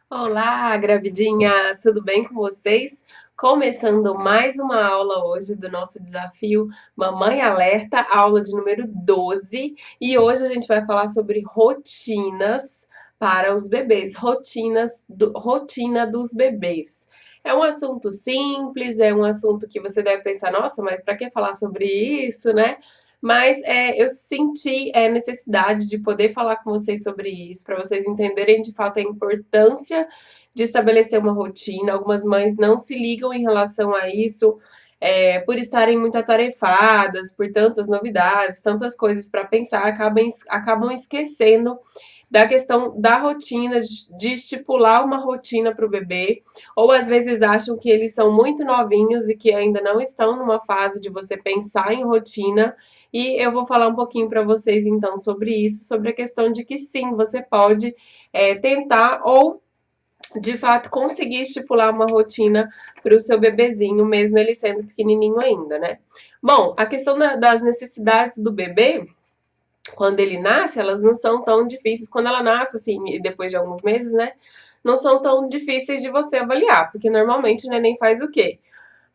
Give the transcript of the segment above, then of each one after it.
Olá, gravidinhas, tudo bem com vocês? Começando mais uma aula hoje do nosso desafio Mamãe Alerta, aula de número 12. E hoje a gente vai falar sobre rotinas para os bebês, rotina dos bebês. É um assunto simples, é um assunto que você deve pensar, nossa, mas para que falar sobre isso, né? Mas eu senti necessidade de poder falar com vocês sobre isso, para vocês entenderem de fato a importância de estabelecer uma rotina. Algumas mães não se ligam em relação a isso, por estarem muito atarefadas, por tantas novidades, tantas coisas para pensar, acabam esquecendo da questão da rotina, de estipular uma rotina para o bebê, ou às vezes acham que eles são muito novinhos e que ainda não estão numa fase de você pensar em rotina. E eu vou falar um pouquinho para vocês então sobre isso, sobre a questão de que sim, você pode tentar ou de fato conseguir estipular uma rotina para o seu bebezinho, mesmo ele sendo pequenininho ainda, né? Bom, a questão das necessidades do bebê, quando ele nasce, elas não são tão difíceis. Quando ela nasce, assim, depois de alguns meses, né? Não são tão difíceis de você avaliar, porque normalmente o neném faz o quê?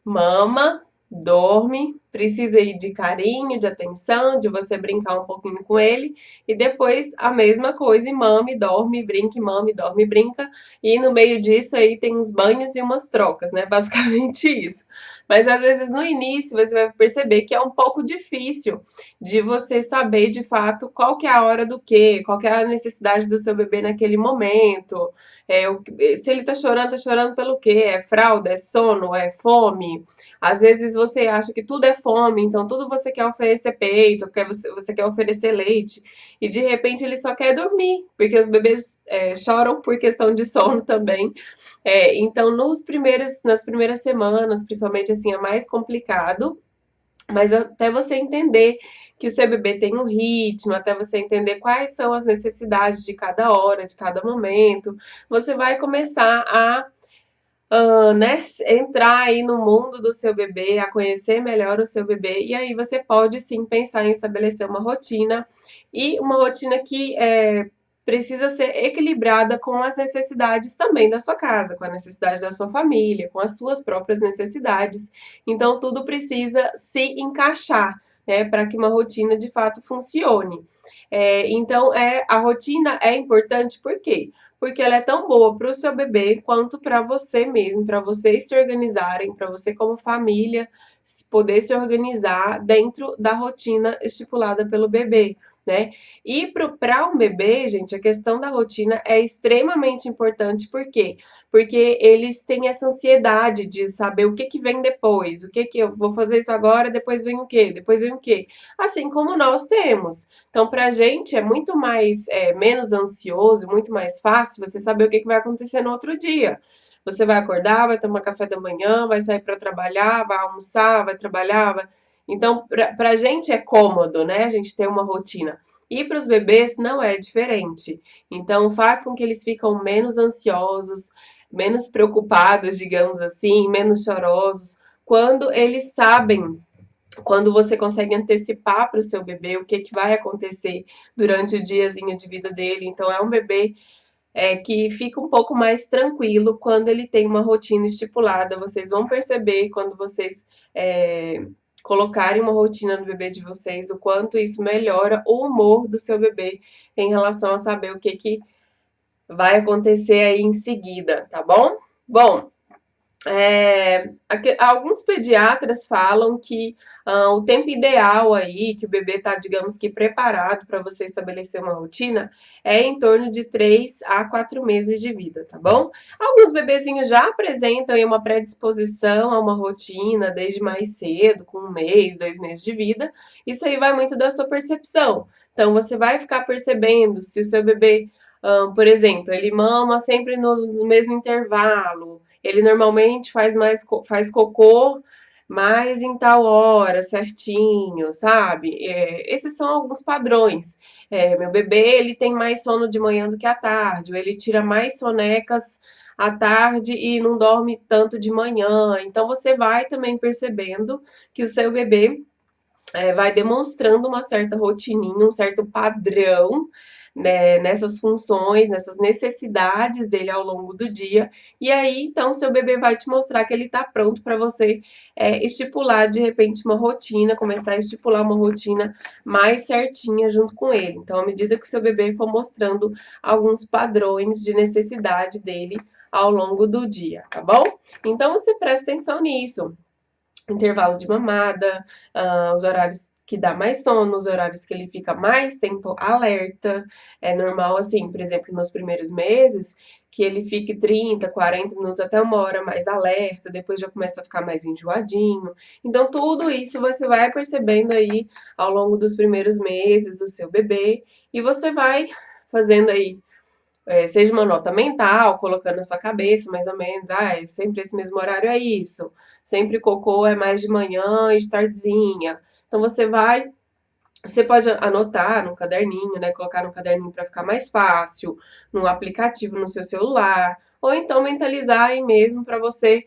Mama, dorme, precisa ir de carinho, de atenção, de você brincar um pouquinho com ele, e depois a mesma coisa, e mame, dorme, brinca, mame, dorme, brinca, e no meio disso aí tem uns banhos e umas trocas, né? Basicamente isso. Mas às vezes no início você vai perceber que é um pouco difícil de você saber de fato qual que é a hora do quê, qual que é a necessidade do seu bebê naquele momento. Se ele tá chorando pelo quê? É fralda, é sono, é fome? Às vezes você acha que tudo é fome, então tudo você quer oferecer peito, você quer oferecer leite, e de repente ele só quer dormir, porque os bebês choram por questão de sono também. Então, nas primeiras semanas, principalmente assim, é mais complicado, mas até você entender que o seu bebê tem um ritmo, até você entender quais são as necessidades de cada hora, de cada momento, você vai começar a né, entrar aí no mundo do seu bebê, a conhecer melhor o seu bebê, e aí você pode sim pensar em estabelecer uma rotina, e uma rotina que precisa ser equilibrada com as necessidades também da sua casa, com a necessidade da sua família, com as suas próprias necessidades. Então, tudo precisa se encaixar, né, para que uma rotina de fato funcione. Então, a rotina é importante por quê? Porque ela é tão boa para o seu bebê quanto para você mesmo, para vocês se organizarem, para você como família poder se organizar dentro da rotina estipulada pelo bebê, né? E para um bebê, gente, a questão da rotina é extremamente importante, por quê? Porque eles têm essa ansiedade de saber o que que vem depois, o que que eu vou fazer isso agora, depois vem o quê? Depois vem o quê? Assim como nós temos. Então, para a gente é muito mais, menos ansioso, muito mais fácil você saber o que, que vai acontecer no outro dia. Você vai acordar, vai tomar café da manhã, vai sair para trabalhar, vai almoçar, vai trabalhar. Então, para a gente é cômodo, né? A gente ter uma rotina. E para os bebês não é diferente. Então, faz com que eles ficam menos ansiosos, menos preocupados, digamos assim, menos chorosos, quando eles sabem, quando você consegue antecipar para o seu bebê o que, que vai acontecer durante o diazinho de vida dele. Então, é um bebê que fica um pouco mais tranquilo quando ele tem uma rotina estipulada. Vocês vão perceber quando vocês colocarem uma rotina no bebê de vocês, o quanto isso melhora o humor do seu bebê em relação a saber o que, que vai acontecer aí em seguida, tá bom? Bom, alguns pediatras falam que o tempo ideal aí, que o bebê está, digamos que, preparado para você estabelecer uma rotina, é em torno de 3 a 4 meses de vida, tá bom? Alguns bebezinhos já apresentam aí uma predisposição a uma rotina desde mais cedo, com 1 mês, 2 meses de vida. Isso aí vai muito da sua percepção. Então, você vai ficar percebendo se o seu bebê, por exemplo, ele mama sempre no mesmo intervalo, ele normalmente faz cocô mais em tal hora, certinho, sabe? Esses são alguns padrões. Meu bebê, ele tem mais sono de manhã do que à tarde, ou ele tira mais sonecas à tarde e não dorme tanto de manhã. Então, você vai também percebendo que o seu bebê vai demonstrando uma certa rotininha, um certo padrão, né, nessas funções, nessas necessidades dele ao longo do dia. E aí, então, seu bebê vai te mostrar que ele está pronto para você estipular, de repente, uma rotina, começar a estipular uma rotina mais certinha junto com ele. Então, à medida que o seu bebê for mostrando alguns padrões de necessidade dele ao longo do dia, tá bom? Então, você presta atenção nisso. Intervalo de mamada, os horários que dá mais sono, os horários que ele fica mais tempo alerta. É normal, assim, por exemplo, nos primeiros meses, que ele fique 30, 40 minutos até 1 hora mais alerta, depois já começa a ficar mais enjoadinho. Então, tudo isso você vai percebendo aí ao longo dos primeiros meses do seu bebê, e você vai fazendo aí seja uma nota mental, colocando na sua cabeça, mais ou menos, é sempre esse mesmo horário é isso, sempre cocô é mais de manhã e de tardezinha. Então você pode anotar no caderninho, né, colocar no caderninho para ficar mais fácil, num aplicativo no seu celular, ou então mentalizar aí mesmo para você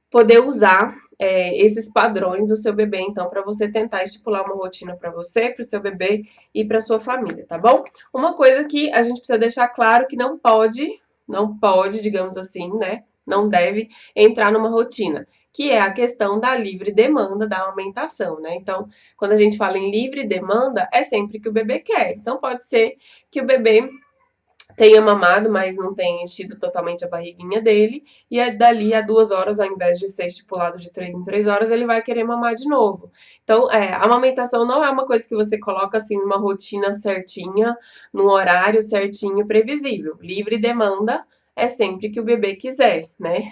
poder usar esses padrões do seu bebê, então, para você tentar estipular uma rotina para você, para o seu bebê e para sua família, tá bom? Uma coisa que a gente precisa deixar claro que não pode, digamos assim, né? Não deve entrar numa rotina, que é a questão da livre demanda da amamentação, né? Então, quando a gente fala em livre demanda, é sempre que o bebê quer. Então, pode ser que o bebê tenha mamado, mas não tenha enchido totalmente a barriguinha dele, e dali a 2 horas, ao invés de ser estipulado de 3 em 3 horas, ele vai querer mamar de novo. Então, a amamentação não é uma coisa que você coloca assim numa rotina certinha, num horário certinho, previsível. Livre demanda é sempre que o bebê quiser, né?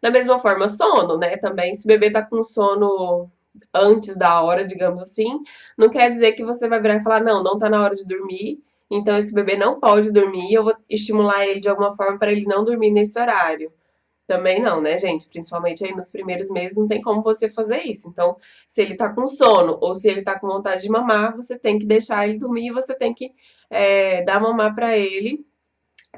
Da mesma forma, sono, né? Também, se o bebê tá com sono antes da hora, digamos assim, não quer dizer que você vai virar e falar, não, não tá na hora de dormir, então esse bebê não pode dormir, eu vou estimular ele de alguma forma para ele não dormir nesse horário. Também não, né, gente? Principalmente aí nos primeiros meses não tem como você fazer isso. Então, se ele tá com sono ou se ele tá com vontade de mamar, você tem que deixar ele dormir e você tem que dar mamar para ele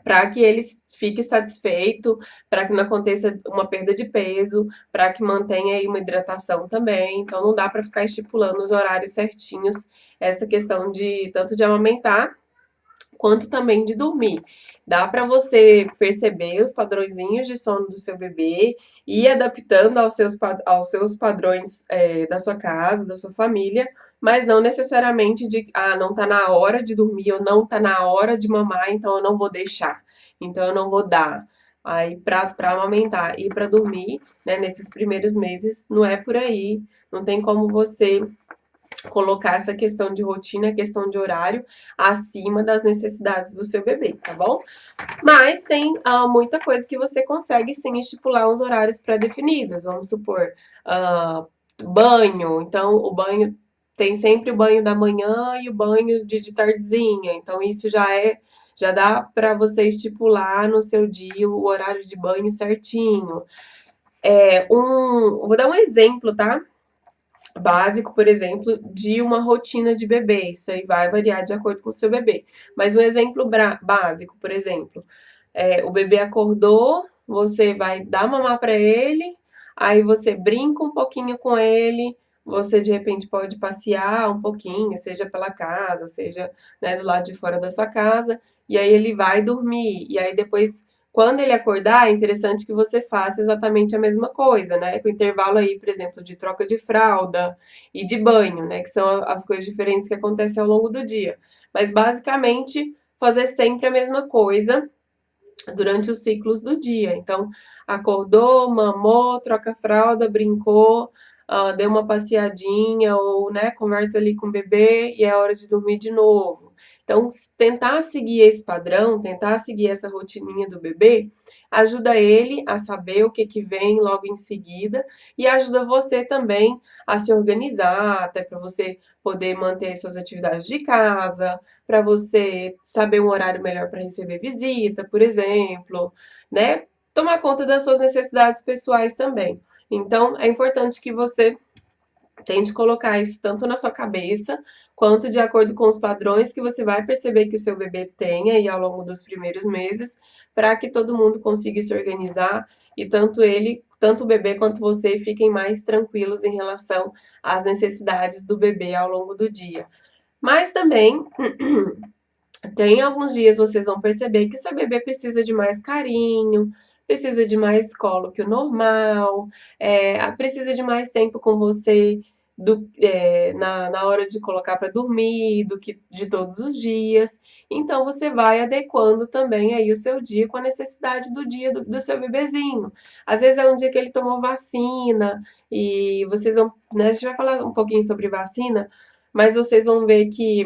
para que ele fique satisfeito, para que não aconteça uma perda de peso, para que mantenha aí uma hidratação também. Então não dá para ficar estipulando os horários certinhos, essa questão de tanto de amamentar quanto também de dormir. Dá para você perceber os padrõezinhos de sono do seu bebê e ir adaptando aos seus padrões da sua casa, da sua família, mas não necessariamente de, não tá na hora de dormir ou não tá na hora de mamar, então eu não vou deixar, então eu não vou dar. Aí, para amamentar e para dormir, né, nesses primeiros meses, não é por aí, não tem como você colocar essa questão de rotina, questão de horário, acima das necessidades do seu bebê, tá bom? Mas tem muita coisa que você consegue sim estipular uns horários pré-definidos. Vamos supor, banho. Então, o banho tem sempre o banho da manhã e o banho de tardezinha. Então, isso já dá para você estipular no seu dia o horário de banho certinho. Vou dar um exemplo, tá? Básico, por exemplo, de uma rotina de bebê. Isso aí vai variar de acordo com o seu bebê. Mas um exemplo básico, por exemplo, o bebê acordou, você vai dar mamar para ele, aí você brinca um pouquinho com ele, você de repente pode passear um pouquinho, seja pela casa, seja, né, do lado de fora da sua casa, e aí ele vai dormir. E aí depois, quando ele acordar, é interessante que você faça exatamente a mesma coisa, né? Com intervalo aí, por exemplo, de troca de fralda e de banho, né? Que são as coisas diferentes que acontecem ao longo do dia. Mas basicamente fazer sempre a mesma coisa durante os ciclos do dia. Então, acordou, mamou, troca a fralda, brincou, deu uma passeadinha ou, né, conversa ali com o bebê e é hora de dormir de novo. Então, tentar seguir esse padrão, tentar seguir essa rotininha do bebê, ajuda ele a saber o que vem logo em seguida e ajuda você também a se organizar, até para você poder manter suas atividades de casa, para você saber um horário melhor para receber visita, por exemplo, né? Tomar conta das suas necessidades pessoais também. Então, é importante que você tente colocar isso tanto na sua cabeça, quanto de acordo com os padrões que você vai perceber que o seu bebê tem aí ao longo dos primeiros meses, para que todo mundo consiga se organizar e tanto o bebê quanto você fiquem mais tranquilos em relação às necessidades do bebê ao longo do dia. Mas também Tem alguns dias vocês vão perceber que seu bebê precisa de mais carinho, precisa de mais colo que o normal, precisa de mais tempo com você na hora de colocar para dormir do que de todos os dias. Então você vai adequando também aí o seu dia com a necessidade do dia do seu bebezinho. Às vezes é um dia que ele tomou vacina e vocês vão, né, a gente vai falar um pouquinho sobre vacina, mas vocês vão ver que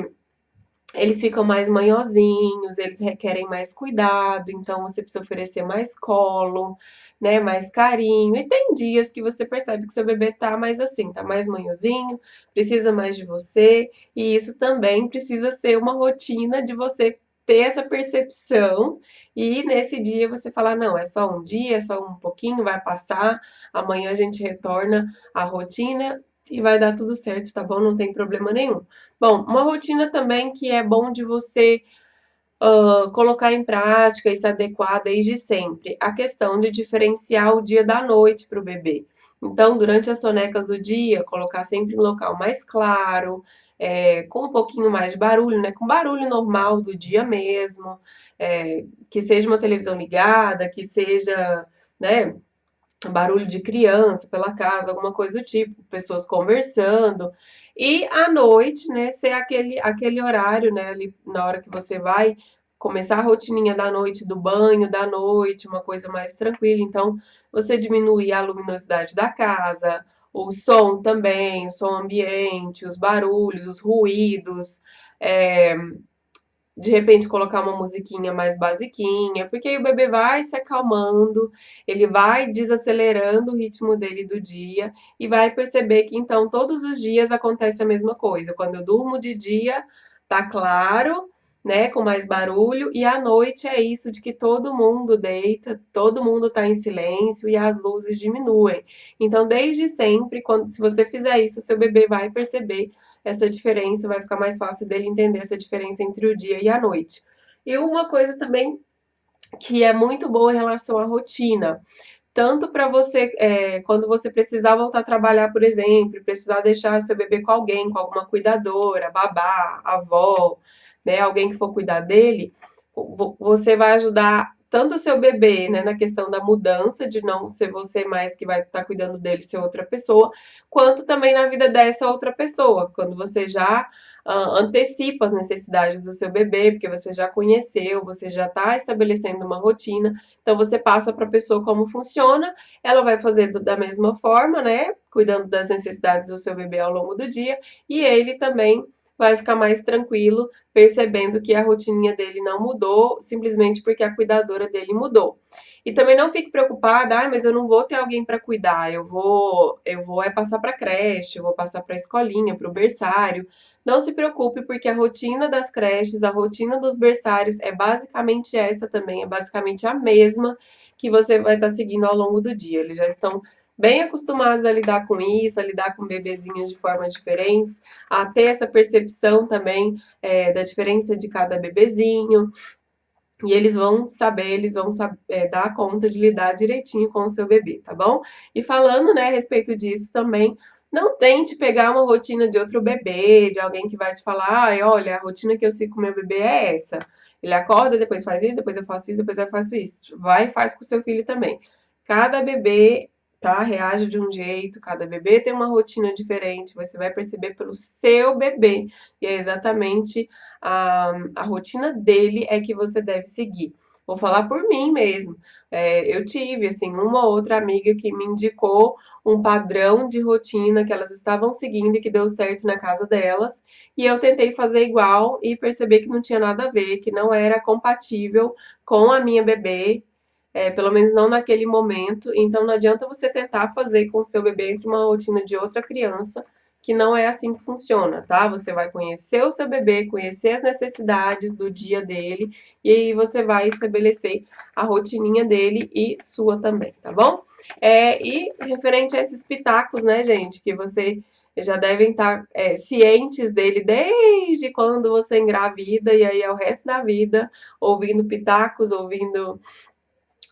eles ficam mais manhosinhos, eles requerem mais cuidado, então você precisa oferecer mais colo, né, mais carinho. E tem dias que você percebe que seu bebê tá mais assim, tá mais manhosinho, precisa mais de você, e isso também precisa ser uma rotina de você ter essa percepção e nesse dia você falar, não, é só um dia, é só um pouquinho, vai passar, amanhã a gente retorna à rotina e vai dar tudo certo, tá bom? Não tem problema nenhum. Bom, uma rotina também que é bom de você colocar em prática e se adequar desde sempre, a questão de diferenciar o dia da noite para o bebê. Então, durante as sonecas do dia, colocar sempre em local mais claro, com um pouquinho mais de barulho, né? Com barulho normal do dia mesmo, que seja uma televisão ligada, que seja, né? Barulho de criança pela casa, alguma coisa do tipo, pessoas conversando. E à noite, né, ser aquele horário, né, ali na hora que você vai começar a rotininha da noite, do banho da noite, uma coisa mais tranquila. Então, você diminuir a luminosidade da casa, o som também, o som ambiente, os barulhos, os ruídos, é, de repente colocar uma musiquinha mais basiquinha, porque aí o bebê vai se acalmando, ele vai desacelerando o ritmo dele do dia e vai perceber que então todos os dias acontece a mesma coisa. Quando eu durmo de dia, tá claro, né, com mais barulho, e à noite é isso de que todo mundo deita, todo mundo tá em silêncio e as luzes diminuem. Então, desde sempre, se você fizer isso, seu bebê vai perceber essa diferença, vai ficar mais fácil dele entender essa diferença entre o dia e a noite. E uma coisa também que é muito boa em relação à rotina, tanto para você, quando você precisar voltar a trabalhar, por exemplo, precisar deixar seu bebê com alguém, com alguma cuidadora, babá, avó, né, alguém que for cuidar dele, você vai ajudar tanto o seu bebê, né, na questão da mudança, de não ser você mais que vai estar cuidando dele, ser outra pessoa, quanto também na vida dessa outra pessoa, quando você já antecipa as necessidades do seu bebê, porque você já conheceu, você já está estabelecendo uma rotina, então você passa para a pessoa como funciona, ela vai fazer da mesma forma, né, cuidando das necessidades do seu bebê ao longo do dia, e ele também vai ficar mais tranquilo, percebendo que a rotininha dele não mudou, simplesmente porque a cuidadora dele mudou. E também não fique preocupada, mas eu não vou ter alguém para cuidar, eu vou passar para creche, eu vou passar para a escolinha, para o berçário. Não se preocupe, porque a rotina das creches, a rotina dos berçários é basicamente essa também, é basicamente a mesma que você vai estar seguindo ao longo do dia. Eles já estão bem acostumados a lidar com isso, a lidar com bebezinhos de formas diferentes, a ter essa percepção também da diferença de cada bebezinho. E eles vão dar conta de lidar direitinho com o seu bebê, tá bom? E falando, né, a respeito disso também, não tente pegar uma rotina de outro bebê, de alguém que vai te falar, ai, olha, a rotina que eu sigo com meu bebê é essa. Ele acorda, depois faz isso, depois eu faço isso, depois eu faço isso. Vai e faz com o seu filho também. Cada bebê, tá, reage de um jeito, cada bebê tem uma rotina diferente, você vai perceber pelo seu bebê. E é exatamente a rotina dele é que você deve seguir. Vou falar por mim mesmo. Eu tive, assim, uma outra amiga que me indicou um padrão de rotina que elas estavam seguindo e que deu certo na casa delas. E eu tentei fazer igual e perceber que não tinha nada a ver, que não era compatível com a minha bebê, pelo menos não naquele momento. Então não adianta você tentar fazer com o seu bebê entre uma rotina de outra criança, que não é assim que funciona, tá? Você vai conhecer o seu bebê, conhecer as necessidades do dia dele, e aí você vai estabelecer a rotininha dele e sua também, tá bom? E referente a esses pitacos, né, gente, que você já devem estar cientes dele desde quando você engravida, e aí é o resto da vida ouvindo pitacos, ouvindo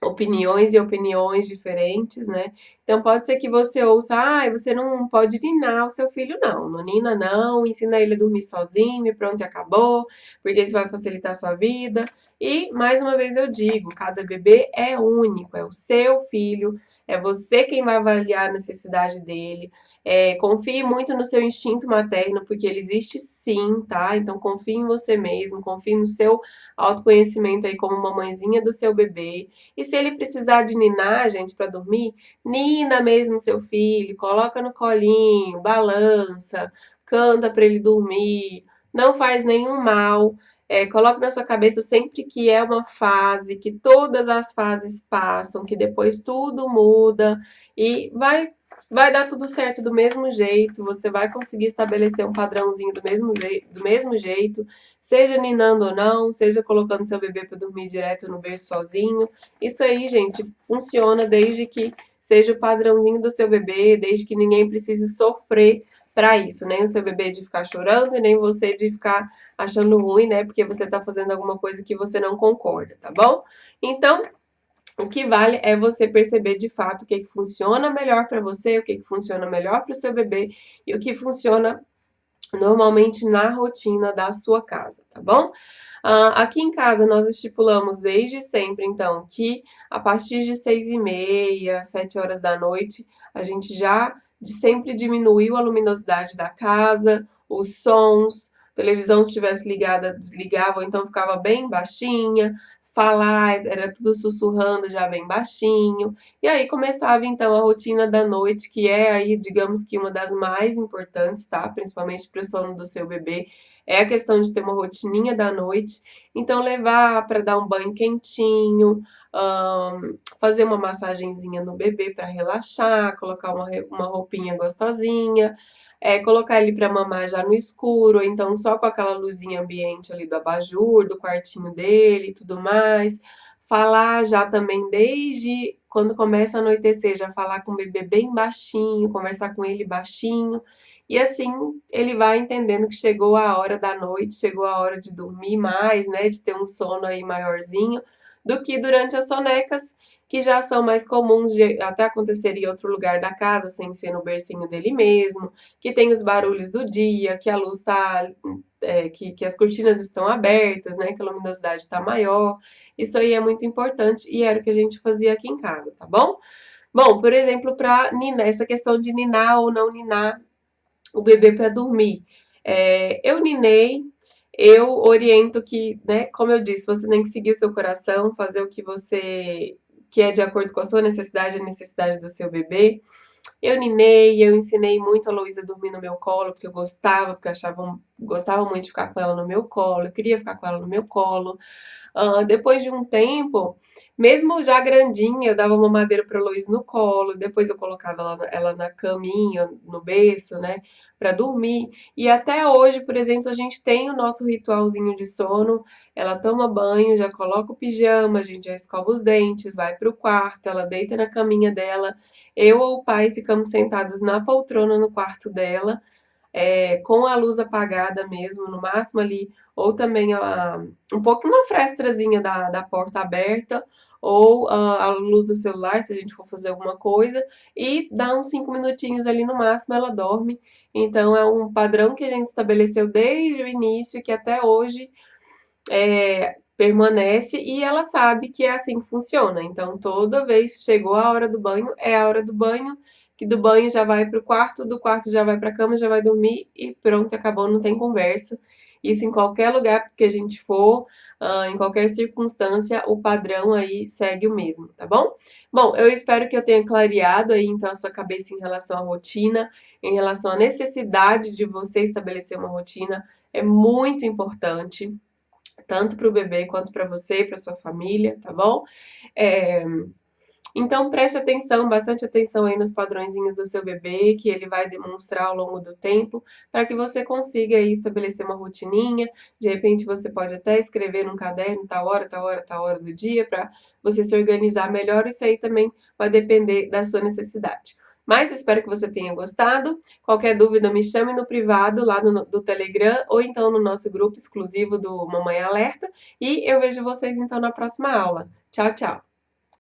opiniões e opiniões diferentes, né? Então pode ser que você ouça, você não pode ninar o seu filho, não. Não nina, não, ensina ele a dormir sozinho e pronto, e acabou, porque isso vai facilitar a sua vida. E mais uma vez eu digo, cada bebê é único, é o seu filho, é você quem vai avaliar a necessidade dele. Confie muito no seu instinto materno, porque ele existe sim, tá? Então confie em você mesmo, confie no seu autoconhecimento aí como mamãezinha do seu bebê. E se ele precisar de ninar, gente, para dormir, nina mesmo seu filho, coloca no colinho, balança, canta para ele dormir, não faz nenhum mal. Coloque na sua cabeça sempre que é uma fase, que todas as fases passam, que depois tudo muda e vai dar tudo certo do mesmo jeito, você vai conseguir estabelecer um padrãozinho do mesmo jeito, seja ninando ou não, seja colocando seu bebê para dormir direto no berço sozinho. Isso aí, gente, funciona desde que seja o padrãozinho do seu bebê, desde que ninguém precise sofrer para isso, nem o seu bebê de ficar chorando e nem você de ficar achando ruim, né? Porque você está fazendo alguma coisa que você não concorda, tá bom? Então, o que vale é você perceber de fato o que funciona melhor para você, o que funciona melhor para o seu bebê e o que funciona normalmente na rotina da sua casa, tá bom? Aqui em casa nós estipulamos desde sempre, então, que a partir de 6h30, 7 horas da noite, a gente já sempre diminuiu a luminosidade da casa, os sons, televisão se estivesse ligada, desligava, ou então ficava bem baixinha, falar, era tudo sussurrando já bem baixinho. E aí começava então a rotina da noite, que é aí, digamos que uma das mais importantes, tá? Principalmente para o sono do seu bebê, é a questão de ter uma rotininha da noite. Então levar para dar um banho quentinho, fazer uma massagenzinha no bebê para relaxar, colocar uma roupinha gostosinha, colocar ele para mamar já no escuro, ou então só com aquela luzinha ambiente ali do abajur, do quartinho dele e tudo mais. Falar já também desde quando começa a anoitecer, já falar com o bebê bem baixinho, conversar com ele baixinho. E assim ele vai entendendo que chegou a hora da noite, chegou a hora de dormir mais, né? De ter um sono aí maiorzinho, do que durante as sonecas, que já são mais comuns de até acontecer em outro lugar da casa, sem ser no bercinho dele mesmo, que tem os barulhos do dia, que a luz está, que as cortinas estão abertas, né? Que a luminosidade está maior. Isso aí é muito importante e era o que a gente fazia aqui em casa, tá bom? Bom, por exemplo, para ninar, essa questão de ninar ou não ninar o bebê para dormir. Eu ninei, eu oriento que, né, como eu disse, você tem que seguir o seu coração, fazer o que você que é de acordo com a sua necessidade e a necessidade do seu bebê. Eu ninei, eu ensinei muito a Luísa a dormir no meu colo, porque eu gostava, porque eu gostava muito de ficar com ela no meu colo, eu queria ficar com ela no meu colo. Depois de um tempo, mesmo já grandinha, eu dava mamadeira para a Luiz no colo, depois eu colocava ela na caminha, no berço, né, para dormir. E até hoje, por exemplo, a gente tem o nosso ritualzinho de sono. Ela toma banho, já coloca o pijama, a gente já escova os dentes, vai para o quarto, ela deita na caminha dela. Eu ou o pai ficamos sentados na poltrona no quarto dela, com a luz apagada mesmo, no máximo ali, ou também um pouco uma frestrazinha da porta aberta, ou a luz do celular, se a gente for fazer alguma coisa, e dá uns 5 minutinhos ali no máximo, ela dorme. Então é um padrão que a gente estabeleceu desde o início, que até hoje permanece, e ela sabe que é assim que funciona. Então, toda vez que chegou a hora do banho, é a hora do banho, que do banho já vai para o quarto, do quarto já vai para a cama, já vai dormir e pronto, acabou, não tem conversa. Isso em qualquer lugar que a gente for, em qualquer circunstância, o padrão aí segue o mesmo, tá bom? Bom, eu espero que eu tenha clareado aí então a sua cabeça em relação à rotina, em relação à necessidade de você estabelecer uma rotina, é muito importante tanto para o bebê quanto para você, para sua família, tá bom? É, então preste atenção, bastante atenção aí nos padrõezinhos do seu bebê, que ele vai demonstrar ao longo do tempo, para que você consiga aí estabelecer uma rotininha. De repente você pode até escrever num caderno tal hora, tal hora, tal hora do dia, para você se organizar melhor. Isso aí também vai depender da sua necessidade. Mas espero que você tenha gostado. Qualquer dúvida, me chame no privado lá do Telegram ou então no nosso grupo exclusivo do Mamãe Alerta. E eu vejo vocês então na próxima aula. Tchau, tchau!